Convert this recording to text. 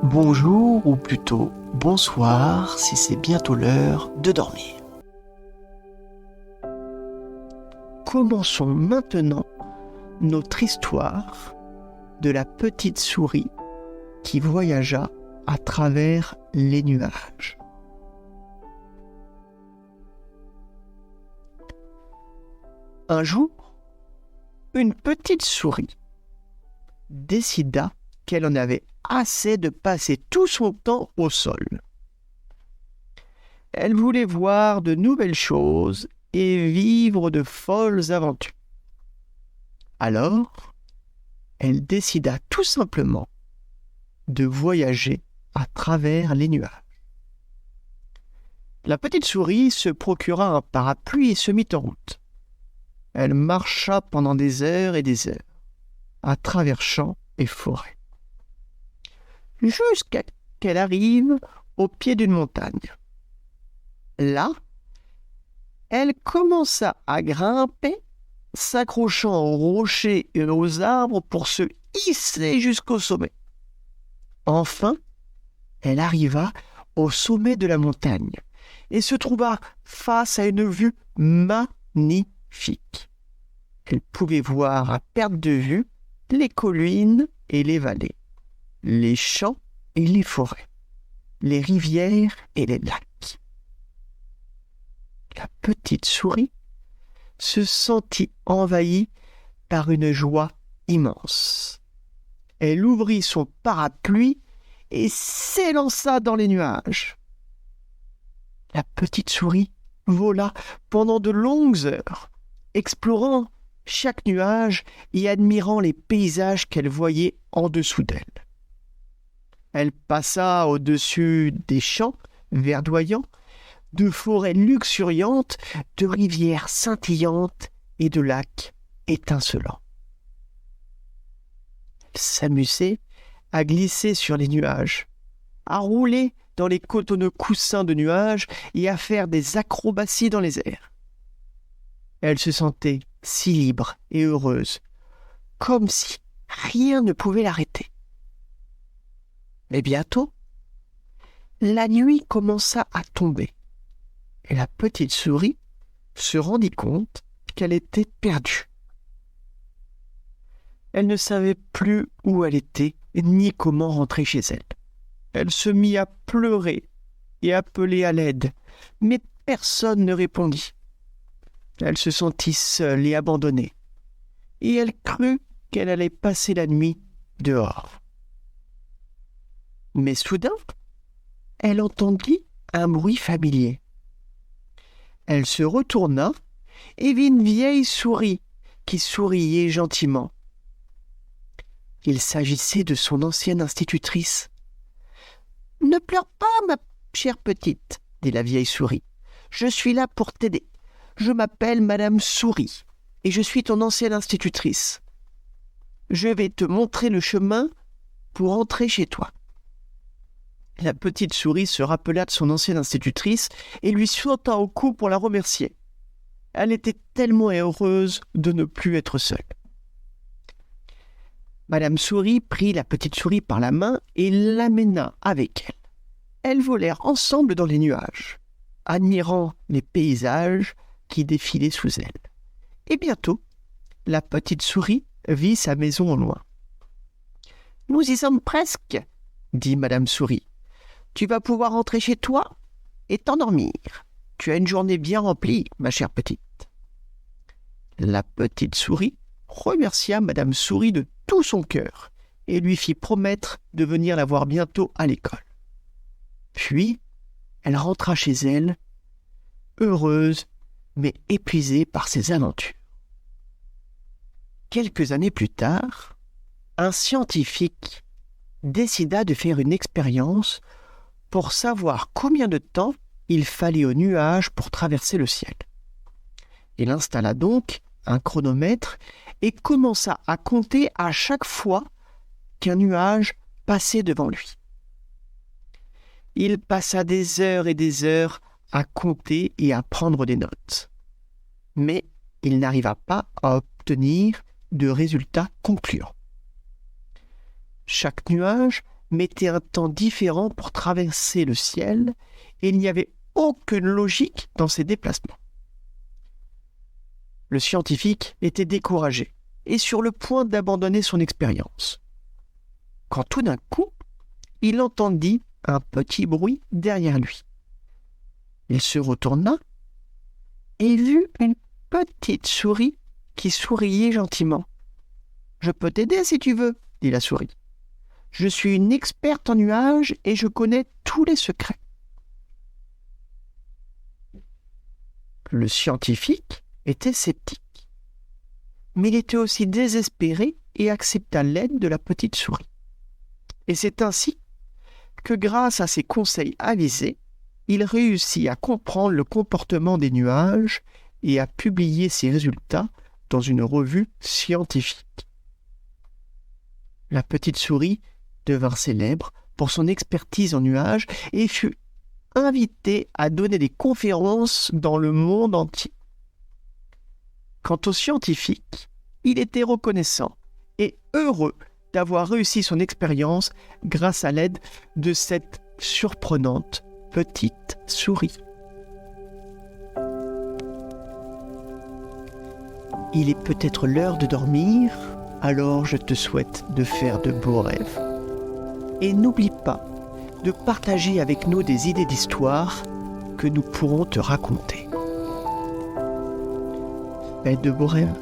Bonjour ou plutôt bonsoir si c'est bientôt l'heure de dormir. Commençons maintenant notre histoire de la petite souris qui voyagea à travers les nuages. Un jour, une petite souris décida qu'elle en avait assez de passer tout son temps au sol. Elle voulait voir de nouvelles choses et vivre de folles aventures. Alors, elle décida tout simplement de voyager à travers les nuages. La petite souris se procura un parapluie et se mit en route. Elle marcha pendant des heures et des heures, à travers champs et forêts, jusqu'à qu'elle arrive au pied d'une montagne. Là, elle commença à grimper, s'accrochant aux rochers et aux arbres pour se hisser jusqu'au sommet. Enfin, elle arriva au sommet de la montagne et se trouva face à une vue magnifique. Elle pouvait voir à perte de vue les collines et les vallées, les champs et les forêts, les rivières et les lacs. La petite souris se sentit envahie par une joie immense. Elle ouvrit son parapluie et s'élança dans les nuages. La petite souris vola pendant de longues heures, explorant chaque nuage et admirant les paysages qu'elle voyait en dessous d'elle. Elle passa au-dessus des champs verdoyants, de forêts luxuriantes, de rivières scintillantes et de lacs étincelants. Elle s'amusait à glisser sur les nuages, à rouler dans les cotonneux coussins de nuages et à faire des acrobaties dans les airs. Elle se sentait si libre et heureuse, comme si rien ne pouvait l'arrêter. Mais bientôt, la nuit commença à tomber et la petite souris se rendit compte qu'elle était perdue. Elle ne savait plus où elle était ni comment rentrer chez elle. Elle se mit à pleurer et appeler à l'aide, mais personne ne répondit. Elle se sentit seule et abandonnée, et elle crut qu'elle allait passer la nuit dehors. Mais soudain, elle entendit un bruit familier. Elle se retourna et vit une vieille souris qui souriait gentiment. Il s'agissait de son ancienne institutrice. « Ne pleure pas, ma chère petite, » dit la vieille souris. « Je suis là pour t'aider. Je m'appelle Madame Souris et je suis ton ancienne institutrice. Je vais te montrer le chemin pour entrer chez toi. » La petite souris se rappela de son ancienne institutrice et lui sauta au cou pour la remercier. Elle était tellement heureuse de ne plus être seule. Madame Souris prit la petite souris par la main et l'amena avec elle. Elles volèrent ensemble dans les nuages, admirant les paysages qui défilaient sous elle. Et bientôt, la petite souris vit sa maison au loin. « Nous y sommes presque, » dit Madame Souris. « Tu vas pouvoir rentrer chez toi et t'endormir. Tu as une journée bien remplie, ma chère petite. » La petite souris remercia Madame Souris de tout son cœur et lui fit promettre de venir la voir bientôt à l'école. Puis, elle rentra chez elle, heureuse mais épuisée par ses aventures. Quelques années plus tard, un scientifique décida de faire une expérience pour savoir combien de temps il fallait aux nuages pour traverser le ciel. Il installa donc un chronomètre et commença à compter à chaque fois qu'un nuage passait devant lui. Il passa des heures et des heures à compter et à prendre des notes. Mais il n'arriva pas à obtenir de résultats concluants. Chaque nuage mettait un temps différent pour traverser le ciel et il n'y avait aucune logique dans ses déplacements. Le scientifique était découragé et sur le point d'abandonner son expérience. Quand tout d'un coup, il entendit un petit bruit derrière lui. Il se retourna et vit une petite souris qui souriait gentiment. « Je peux t'aider si tu veux, » dit la souris. « Je suis une experte en nuages et je connais tous les secrets. » Le scientifique était sceptique, mais il était aussi désespéré et accepta l'aide de la petite souris. Et c'est ainsi que grâce à ses conseils avisés, il réussit à comprendre le comportement des nuages et à publier ses résultats dans une revue scientifique. La petite souris devint célèbre pour son expertise en nuages et fut invitée à donner des conférences dans le monde entier. Quant au scientifique, il était reconnaissant et heureux d'avoir réussi son expérience grâce à l'aide de cette surprenante petite souris. Il est peut-être l'heure de dormir, alors je te souhaite de faire de beaux rêves. Et n'oublie pas de partager avec nous des idées d'histoire que nous pourrons te raconter. Fais de beaux rêves.